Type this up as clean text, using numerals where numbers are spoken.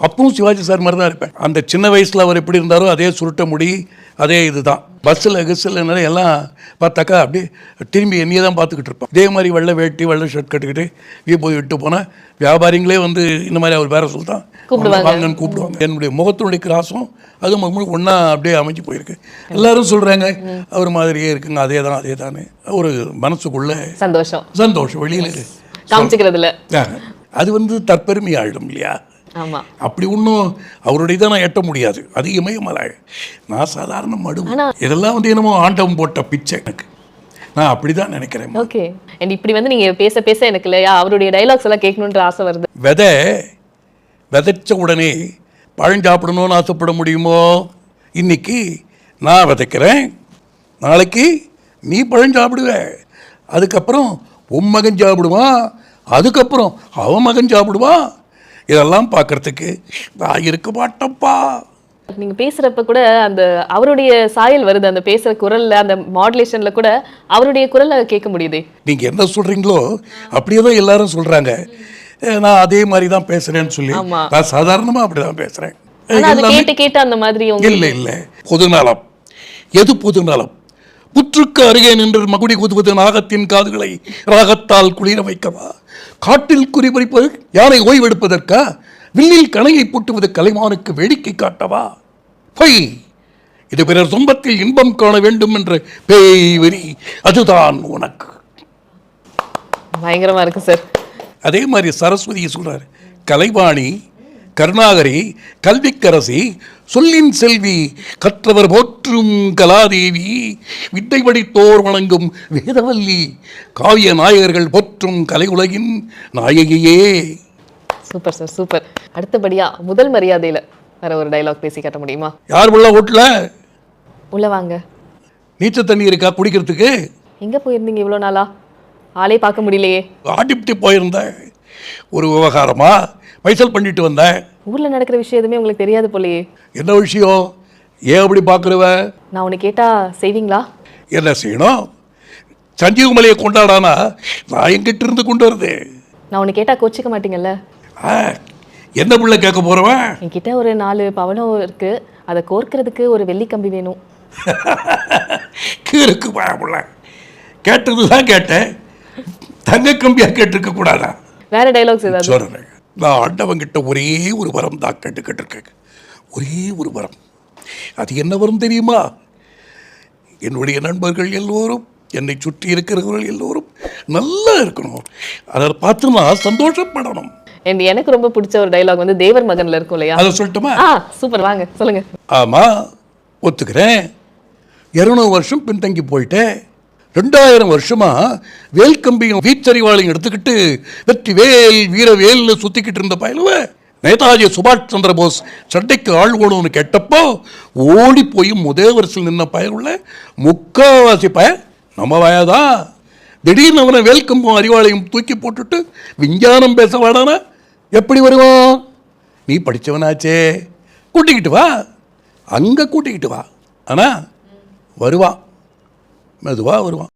அப்பவும் சிவாஜி சார் மாதிரி தான் இருப்பேன். அந்த சின்ன வயசில் அவர் எப்படி இருந்தாரோ அதே சுருட்ட முடி, அதே இதுதான். பஸ்ஸில் கிஸ்ஸில் எல்லாம் பார்த்தாக்கா அப்படியே திரும்பி என்னையே தான் பார்த்துக்கிட்டு இருப்பேன். இதே மாதிரி வெள்ளை வேட்டி வெள்ளை ஷர்ட் கட்டுக்கிட்டு போய் விட்டு போனால் வியாபாரிங்களே வந்து இந்த மாதிரி அவர் வேற சொல்லிட்டான் வாங்கன்னு கூப்பிடுவாங்க. என்னுடைய முகத்தினுடைய கிராஸும் அதுவும் ஒன்றா அப்படியே அமைஞ்சு போயிருக்கு. எல்லாரும் சொல்கிறாங்க அவர் மாதிரியே இருக்குங்க. அதே தானே ஒரு மனசுக்குள்ள சந்தோஷம் வெளியில் காமிச்சிக்கிறதுல அது வந்து தற்பெருமை ஆயிடும் இல்லையா? அப்படி ஒன்றும் அவருடைய தான் நான் எட்ட முடியாது. அது இமயமலை, நான் சாதாரண மடு. இதெல்லாம் வந்து என்னமோ ஆண்டவன் போட்ட பிச்சை எனக்கு. நான் அப்படிதான் நினைக்கிறேன். ஓகே. அண்ட் இப்படி வந்து நீங்க பேச பேச எனக்கு இல்லையா அவருடைய டைலாக்ஸ் எல்லாம் கேட்கணுன்ற ஆசை வருது. விதைச்ச உடனே பழம் சாப்பிடணும்னு ஆசைப்பட முடியுமோ? இன்னைக்கு நான் விதைக்கிறேன், நாளைக்கு நீ பழம் சாப்பிடுவ, அதுக்கப்புறம் உன் மகன் சாப்பிடுவான், அதுக்கப்புறம் அவன் மகன் சாப்பிடுவான். இதெல்லாம் பார்க்கறதுக்கு நான் இருக்க மாட்டேன்ப்பா. நீங்க பேசுறப்ப கூட அந்த அவருடைய சாயல் வருது, அந்த பேசுற குரல்ல, அந்த மாடுலேஷன்ல கூட அவருடைய குரலை கேட்க முடியுது. நீங்க என்ன சொல்றீங்களோ அப்படியே தான் எல்லாரும் சொல்றாங்க. நான் அதே மாதிரி தான் பேசுறேன்னு சொல்லி நான் சாதாரணமா அப்படிதான் பேசுறேன். கேட்டு அந்த மாதிரி இல்ல பொதுநலம். எது பொதுநலம்? புற்றுக்கு அருகே நின்று மகுடி குதுவது நாகத்தின் காதுகளை ராகத்தால் குளிர வைக்கவா? காட்டில் குறிப்பறிப்பது யானை ஓய்வெடுப்பதற்கா? வில்லில் கணையை பூட்டுவது கலைமானுக்கு வேடிக்கை காட்டவா? பொய். இது பிறர் சொந்தத்தில் இன்பம் காண வேண்டும் என்ற பேய் வெறி, அதுதான் உனக்கு. பயங்கரமா இருக்கு சார். அதே மாதிரி சரஸ்வதியை சொல்றாரு. கலைவாணி, கருணாகரி, கல்விக்கரசி, சொல்லின் செல்வி, கற்றவர் போற்றும் கலாதேவி, வித்தை படித்தோர் வணங்கும் வேதவல்லி, காவிய நாயகர்கள் போற்றும் கலை உலகின் நாயகியே. Super sir, super. அடுத்தபடியா முதல் மரியாதையில வேற ஒரு டைலாக் பேசி காட்ட முடியுமா? யார் உள்ள ஓட்டல? உள்ள வாங்க. நீச்சல் தண்ணி இருக்கா குடிக்கிறதுக்கு? எங்க போயிருந்தீங்க இவ்வளோ நாளா? ஆளே பார்க்க முடியலையே. ஆடிப்டி போயிருந்தேன். ஒரு விவகாரமா பைசல் பண்ணிட்டு வந்தேன். ஊர்ல நடக்கிற விஷயம் எதுவுமே உங்களுக்கு தெரியாது போலயே. என்ன விஷயம்? ஏன் அப்படி பார்க்குறவ? நான் உன்னை கேட்டா செய்வீங்களா? என்ன செய்யணும்? சஞ்சீவ் மலையை கொண்டாடானா நான் எங்கிட்ட இருந்து கொண்டு வருது. நான் உன்னை கேட்டா கோச்சிக்க மாட்டீங்கல்ல? என்ன பிள்ளை கேட்க போறவன்? என்கிட்ட ஒரு 4 பவனம் இருக்கு, அதை கோர்க்கிறதுக்கு ஒரு வெள்ளி கம்பி வேணும். கீருக்கு பிள்ளை கேட்டதுதான் கேட்டேன், தங்க கம்பியா கேட்டிருக்க கூடாதா? வேற டைலாக்ஸ் ஏதாவது சொல்றேன். நான் ஆண்டவங்கிட்ட ஒரே ஒரு வரம் தான் கேட்டுக்கிட்டு ஒரே ஒரு வரம். அது என்ன வரம் தெரியுமா? என்னுடைய நண்பர்கள் எல்லோரும், என்னை சுற்றி இருக்கிறவர்கள் எல்லோரும் நல்லா இருக்கணும், அதை பார்த்து நான் சந்தோஷப்படணும். எனக்கு ரொம்ப பிடிச்ச ஒரு டைலாக் வந்து தேவர் மகன்ல இருக்கும் இல்லையா? அதை சொல்லட்டுமா? சூப்பர், வாங்க சொல்லுங்க. ஆமா, ஒத்துக்கிறேன். 200 வருஷம் பின்தங்கி போயிட்டேன். 2000 வருஷமா வேல் கம்பியும் வீச்சறிவாளையும் எடுத்துக்கிட்டு வெற்றி வேல் வீரவேல்னு சுத்திக்கிட்டு இருந்த பயலுவ நேதாஜி சுபாஷ் சந்திர போஸ் சண்டைக்கு ஆள் ஓடும்னு கேட்டப்போ ஓடி போய் முதல் வரிசையில் நின்ன பயலுள்ள முக்காவாசி பயல் நம்ம வயதான். திடீர்னு அவனை வேல் கம்பும் அறிவாளையும் தூக்கி போட்டுட்டு விஞ்ஞானம் பேச வாடானா எப்படி வருவான்? நீ படித்தவனாச்சே, கூட்டிக்கிட்டு வா, அங்கே கூட்டிக்கிட்டு வா. ஆனால் வருவான், மெதுவாக வருவான்.